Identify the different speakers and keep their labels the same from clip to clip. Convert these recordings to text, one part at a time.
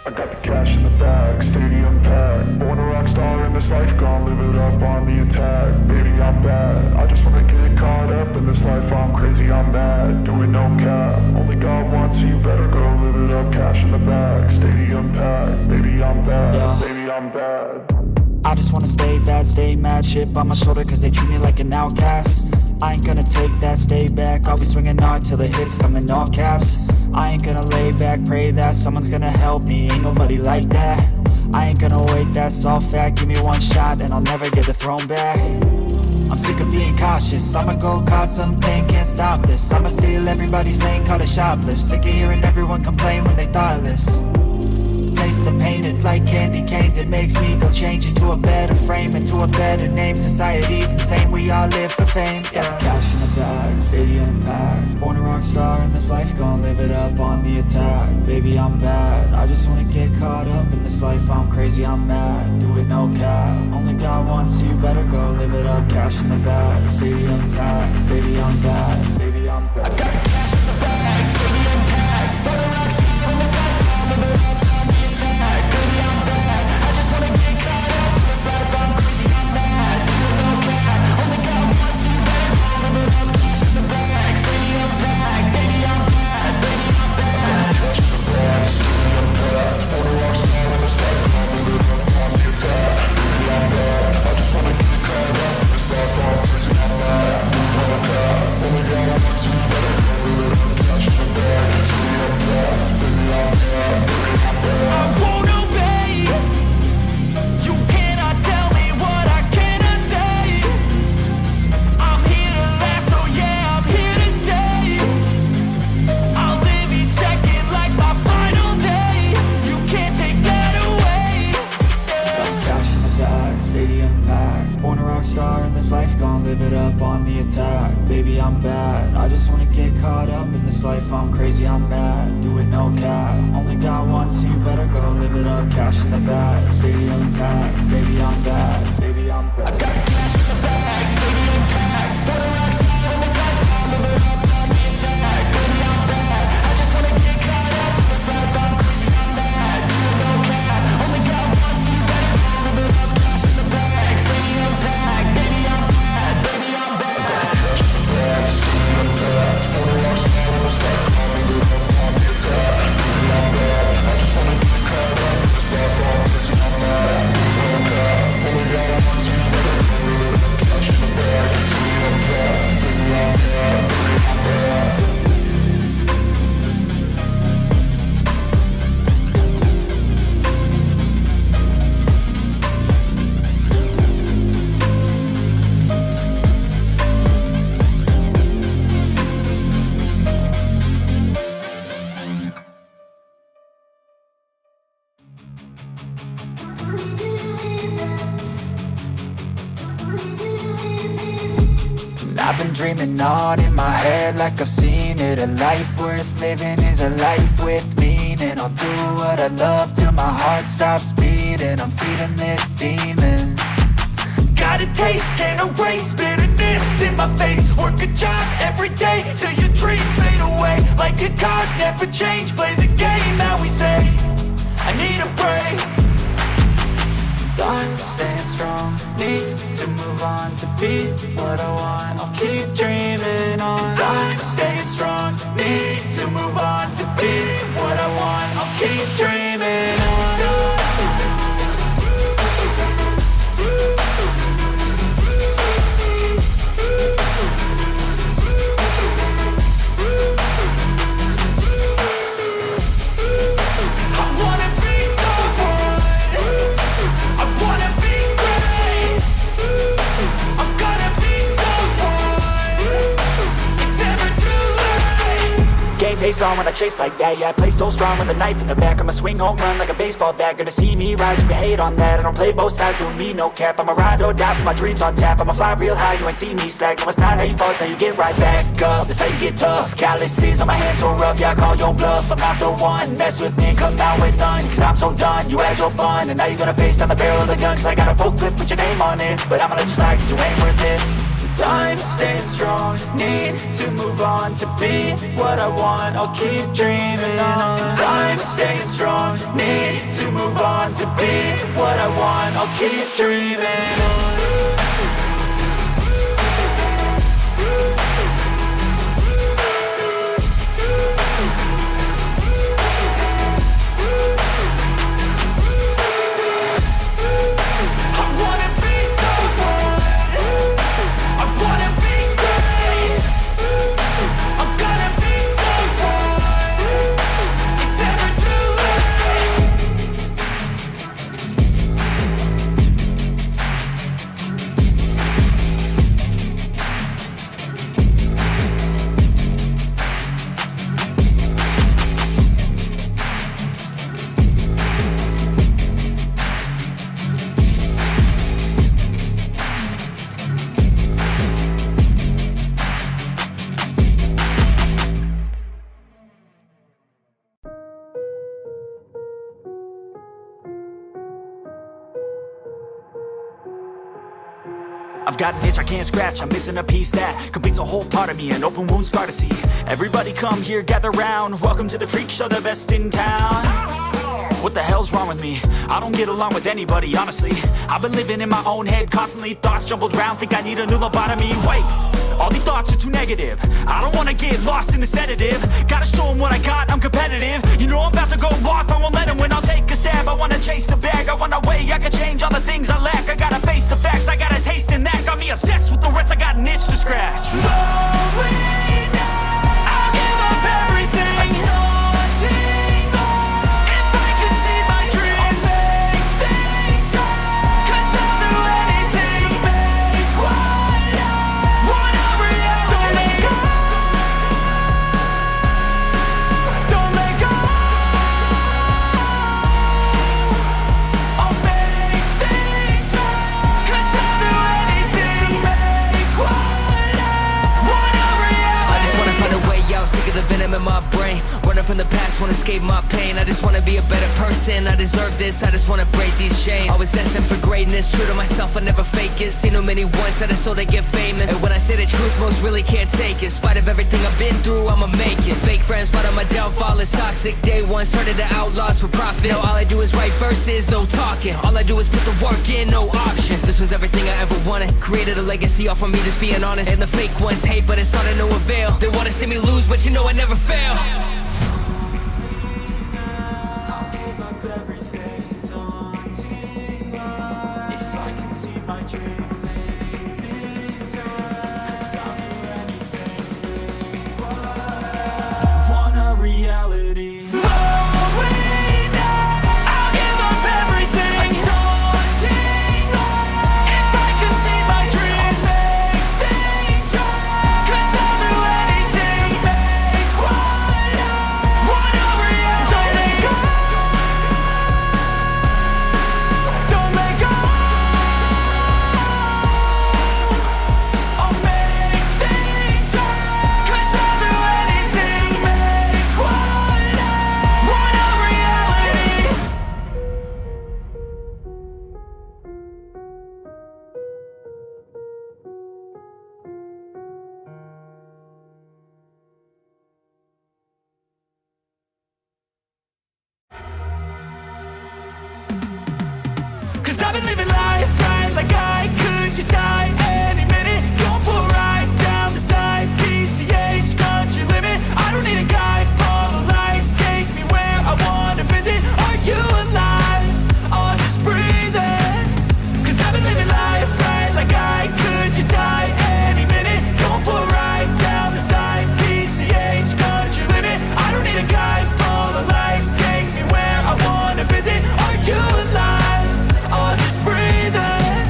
Speaker 1: I got the cash in the bag, stadium packed. Born a rock star in this life, gon' live it up on the attack. Baby, I'm bad, I just wanna get caught up in this life. I'm crazy, I'm mad, doing no cap. Only God wants, so you better go live it up. Cash in the bag, stadium packed. Baby, I'm bad, yeah. Baby, I'm bad.
Speaker 2: I just wanna stay bad, stay mad. Chip on my shoulder cause they treat me like an outcast. I ain't gonna take that, stay back. I'll be swinging hard till the hits come in all caps. I ain't gonna lay back, pray that someone's gonna help me. Ain't nobody like that. I ain't gonna wait, that's all fact. Give me one shot and I'll never get the throne back. I'm sick of being cautious. I'ma go cause something, can't stop this. I'ma steal everybody's lane, call it shoplift. Sick of hearing everyone complain when they thoughtless. Taste the pain, it's like candy canes. It makes me go change into a better frame, into a better name. Society's insane, we all live for fame, yeah. Cash in the bag, stadium packed. Born a rock star in this life, gon' live it up on the attack. Baby, I'm bad, I just wanna get caught up in this life. I'm crazy, I'm mad, do it no cap. Only God wants, so you better go live it up. Cash in the bag, stadium packed. Baby, I'm bad, baby, I'm bad. I got the cash in the bag, stadium packed. Born a rock star in this life, gon' live it up. I'm crazy, I'm mad, do it no cap. Only God wants, so you better go live it up. Cash in the bag, stadium packed. Baby, I'm bad, baby, I'm bad. I got the cash in the bag, stadium packed. Born a rock star in this life, I'll live it up on the attack. Baby, I'm bad, I just wanna get caught up in this life. I'm crazy, I'm mad, do it no cap. Only God wants, so you better go live it up. Cash in the bag, stadium packed. Baby, I'm bad, baby, I'm bad. I got the cash in the bag, stadium packed. Born a rock star in this life. I've been dreaming on in my head like I've seen it. A life worth living is a life with meaning. I'll do what I love till my heart stops beating. I'm feeding this demon. Got a taste, can't erase bitterness in my face. Work a job every day till your dreams fade away. Like a card, never change, play the game that we say. I need a break. I'm staying strong, need to move on to be what I want. I'll keep dreaming on. I'm staying strong, need to move on to be what I want. I'll keep dreaming on. Face on when I chase like that, yeah, I play so strong with a knife in the back. I'ma swing home run like a baseball bat. Gonna see me rise, you can hate on that. I don't play both sides, doing me no cap. I'ma ride or die for my dreams on tap. I'ma fly real high, you ain't see me slack. No, it's not how you fall, it's how you get right back up. That's how you get tough, calluses on my hands so rough. Yeah, I call your bluff, I'm not the one. Mess with me, come out with none. Cause I'm so done, you had your fun. And now you're gonna face down the barrel of the gun. Cause I got a full clip with your name on it. But I'ma let you slide cause you ain't worth it. Time's staying strong. Need to move on to be what I want. I'll keep dreaming on. And I'm staying strong. Need to move on to be what I want. I'll keep dreaming on.
Speaker 3: I've got an itch I can't scratch, I'm missing a piece that completes a whole part of me, an open wound scar to see. Everybody come here, gather round, welcome to the freak show, the best in town. What the hell's wrong with me? I don't get along with anybody, honestly. I've been living in my own head constantly, thoughts jumbled round, think I need a new lobotomy. Wait, all these thoughts are too negative. I don't wanna get lost in the sedative. Gotta show them what I got, I'm competitive. You know I'm about to go off, I won't let them win, I'll take a stab. I wanna chase a bag, I want a way I can change all the things I lack. I gotta face the facts, I got a taste in that. Got me obsessed with the rest, I got an itch to scratch.
Speaker 2: Slowing down, I'll give up everything. Daunting all, if I could see my dreams, I'll make things right. 'Cause I'll do anything to make what I want a reality. Don't let go, don't let go. I'll make things right. 'Cause I'll do anything to make what I want a reality.
Speaker 4: I just wanna find a way out, sick of the venom in my brain. Running from the past, wanna escape my pain. I just wanna be a better person, I deserve this. I just wanna break these chains. Always asking for greatness, true to myself, I never fake it. Seen too many once, that is so they get famous. And when I say the truth, most really can't take it. In spite of everything I've been through, I'ma make it. Fake friends, part of my downfall is toxic. Day one, started the outlaws for profit. Now all I do is write verses, no talking. All I do is put the work in, no option. This was everything I ever wanted. Created a legacy off of me, just being honest. And the fake ones hate, but it's all to no avail. They wanna see me lose, but you know I never fail.
Speaker 2: I'll give up everything, daunting all, if I can see my dream, make things right. 'Cause I'll do anything, make what I want a reality. Slowing down, I'll give up everything, daunting all, if I can see my dreams, make things right. 'Cause I'll do anything to make what I want a reality. Don't let go, don't let go. I'll make things right. 'Cause I'll do anything to make what I want a reality. Cause I've been living life right like I could just die any minute. Going for a ride down the side, PCH, country limit. I don't need a guide, follow lights, take me where I wanna visit. Are you alive? Or just breathing? Cause I've been living life right like I could just die any minute. Going for a ride down the side, PCH, country limit. I don't need a guide, follow lights, take me where I wanna visit. Are you alive? Or just breathing?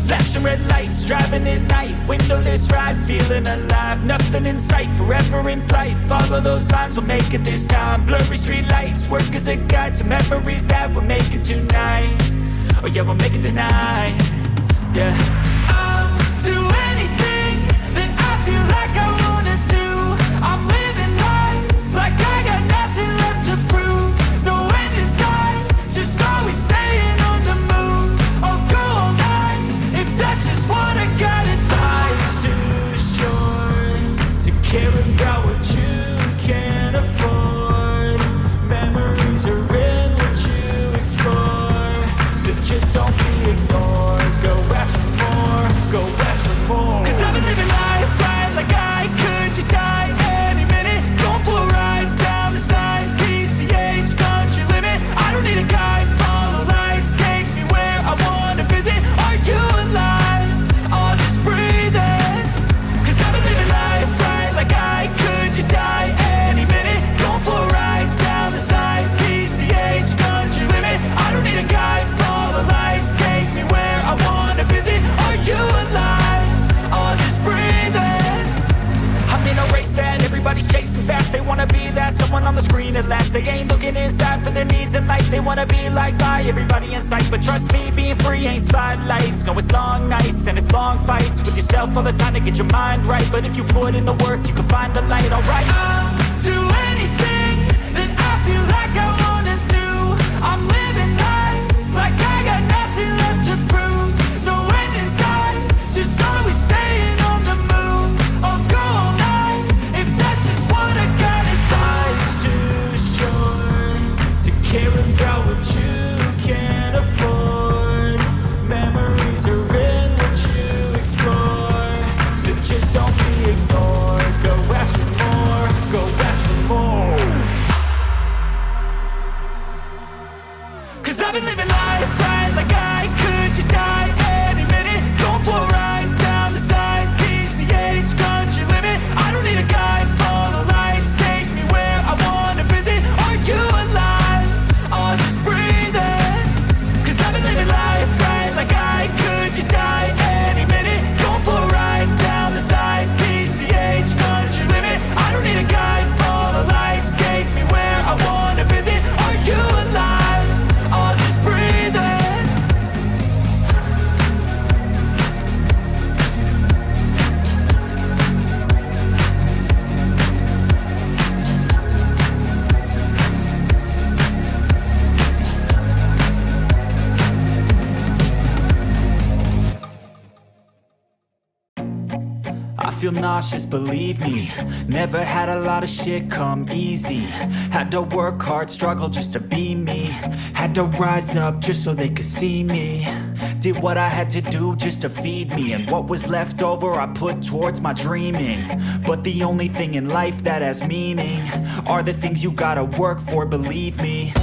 Speaker 2: Flashing red lights, driving at night, windowless ride, feeling alive. Nothing in sight, forever in flight. Follow those lines, we'll make it this time. Blurry street lights, work as a guide to memories that we're making tonight. Oh yeah, we'll make it tonight. Yeah. I'll do anything that I feel like I wanna do. I'm living life like I got nothing left to prove. No end in sight, just always staying on the move. I'll go all night if that's just what I gotta die.
Speaker 3: inside for their needs in life. They wanna be liked by everybody in sight, but trust me, being free ain't spotlights. No, it's long nights and it's long fights with yourself all the time to get your mind right. But if you put in the work, you can find the light. Alright, I'll do anything that I feel like I wanna do. I'm living life like I got nothing left to prove. No end in sight, just always staying on the move. I'll go all night if that's just what I gotta do. Life's too short to care about what you can't afford. Memories are in what you explore, so just don't be ignored. Go ask for more, go ask for more. 'Cause I've been living life right like I could just die any minute. Going for a ride down the side, PCH country limit. I don't need a guide, follow lights, take me where I wanna visit. Are you alive? I'll just breathe in. 'Cause I've been living life right like I could just die any minute. Going for a ride down the side, PCH country limit. I don't need a guide, follow lights, take me where I wanna visit. Are you alive? I'll just breathe in. I feel nauseous, believe me. Never had a lot of shit come easy. Had to work hard, struggle just to be me. Had to rise up just so they could see me. Did what I had to do just to feed me, and what was left over I put towards my dreaming. But the only thing in life that has meaning are the things you gotta work for, believe me.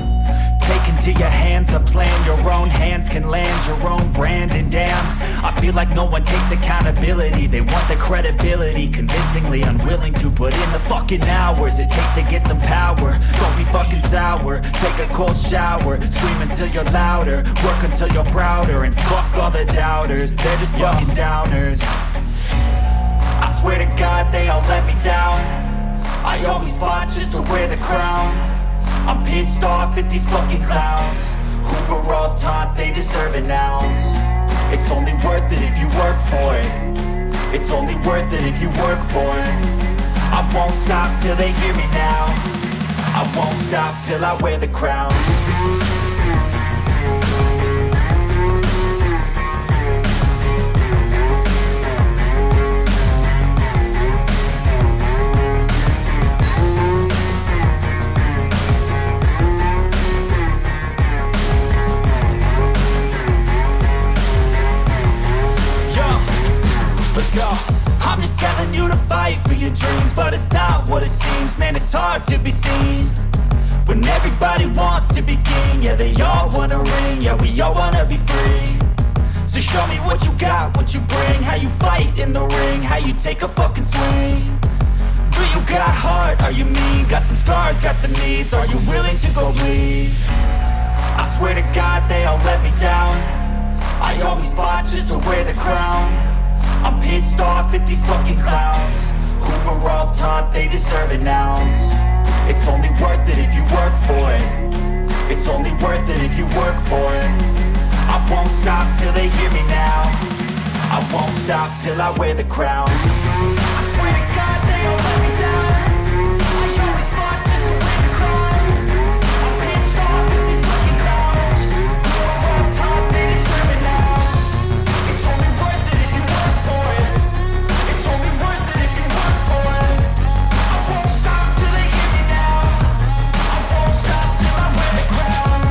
Speaker 3: Take into your hands a plan, your own hands can land your own brand. And damn, I feel like no one takes accountability. They want the credibility, convincingly unwilling to put in the fucking hours it takes to get some power. Don't be fucking sour, take a cold shower, scream until you're louder, work until you're prouder. And fuck all the doubters, they're just fucking downers. I swear to God they all let me down. I always fought just to wear the crown. I'm pissed off at these fucking clowns who were all taught they deserve an ounce. It's only worth it if you work for it. It's only worth it if you work for it. I won't stop till they hear me now. I won't stop till I wear the crown. I'm just telling you to fight for your dreams, but it's not what it seems. Man, it's hard to be seen when everybody wants to be king. Yeah, they all wanna ring, yeah, we all wanna be free. So show me what you got, what you bring, how you fight in the ring, how you take a fucking swing. Do you got heart, are you mean? Got some scars, got some needs, are you willing to go bleed? I swear to God they all let me down. I always fought just to wear the crown. I'm pissed off at these fucking clowns who were all taught they deserve an ounce. It's only worth it if you work for it. It's only worth it if you work for it. I won't stop till they hear me now. I won't stop till I wear the crown. I swear to God they all let me down. I always fought just to wear the crown. I'm pissed off at these fucking clowns who were all taught they deserve an ounce. It's only worth it if you work for it. It's only worth it if you work for it. I won't stop till they hear me now. I won't stop till I wear the crown.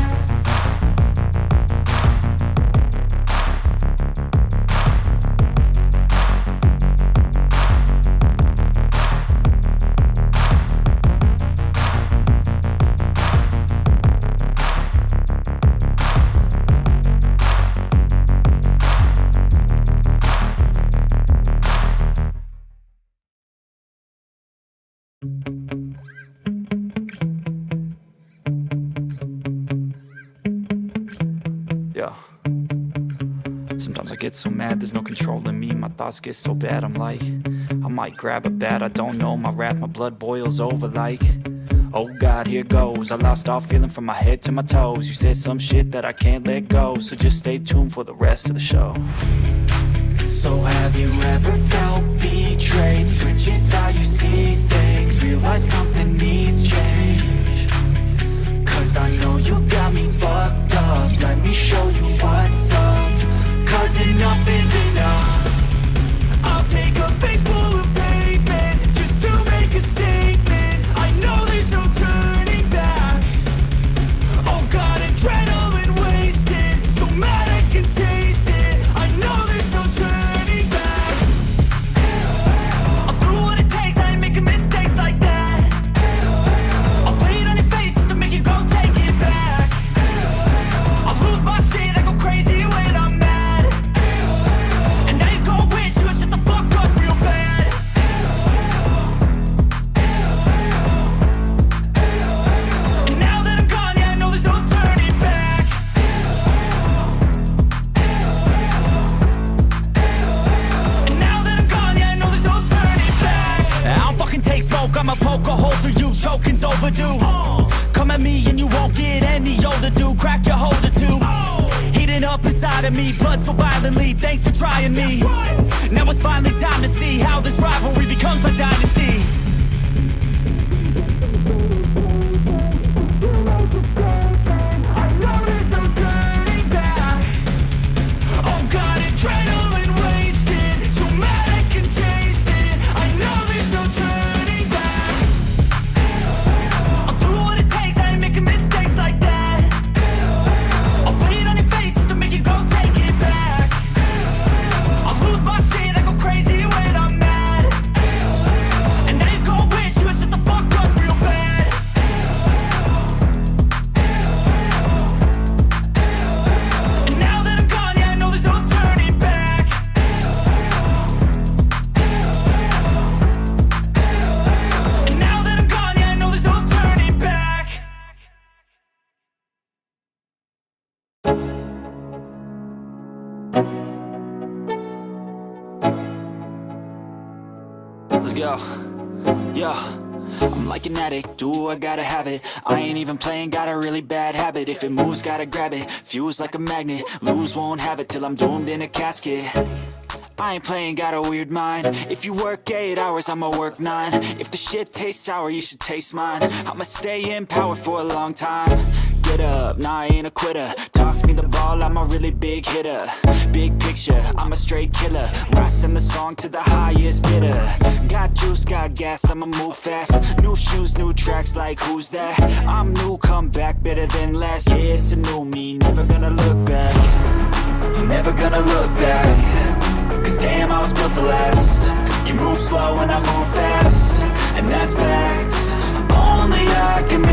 Speaker 3: Yeah. Sometimes I get so mad, there's no controlling me. My thoughts get so bad, I'm like, I might grab a bat, I don't know. My wrath, my blood boils over like,
Speaker 2: Oh God, here goes. I lost all feeling from my head to my toes. You said some shit that I can't let go, so just stay tuned for the rest of the show. So have you ever felt betrayed? Switches how you see things, realize something needs change. Cause I know you got me fucked up, let me show you what's up. Cause enough is enough. I'll take a face full of pavement just to make a statement. I know there's no turning back. Oh God, adrenaline wasted, so mad I can taste it. I know there's no turning back. I'll do what it takes, I ain't making mistakes like that. I'll play it on your face to make you go take it back. I'll lose my shit, I go crazy when I'm mad. And now you go wish you would shut the fuck up real bad. And now that I'm gone, yeah, I know there's no turning back. And now that I'm gone, yeah, I know there's no turning back. I don't fucking take smoke, I'ma poke a hole through you, choking's overdue. Come at me and you won't get any older, dude, crack your holder too. Heating up inside of me, blood so violently, thanks for trying me. Now it's finally time to see how this rivalry becomes a dynasty. Oh God, adrenaline wasted, so mad I can taste it. I know there's no turning back. I'll do what it takes, I ain't making mistakes like that. I'll play it on your face to make you go take it back. I'll lose my shit, I go crazy when I'm mad. And now you go wish you would shut the fuck up real bad. And now that I'm gone, yeah, I know there's no turning back. And now that I'm gone, yeah, I know there's no turning back. Let's go. Yeah. I'm like an addict, do I gotta have it. I ain't even playing, got a really bad habit. If it moves, gotta grab it, fuse like a magnet. Lose, won't have it till I'm doomed in a casket. I ain't playing, got a weird mind. If you work 8 hours, I'ma work 9. If the shit tastes sour, you should taste mine. I'ma stay in power for a long time. Get up, nah, I ain't a quitter. Toss me the ball, I'm a really big hitter. Big picture, I'm a straight killer. Rising the song to the highest bidder. Got juice, got gas, I'ma move fast. New shoes, new tracks, like who's that? I'm new, come back, better than last. Yeah, it's a new me, never gonna look back. Never gonna look back. Cause damn, I was built to last. You move slow and I move fast, and that's facts. Only I can make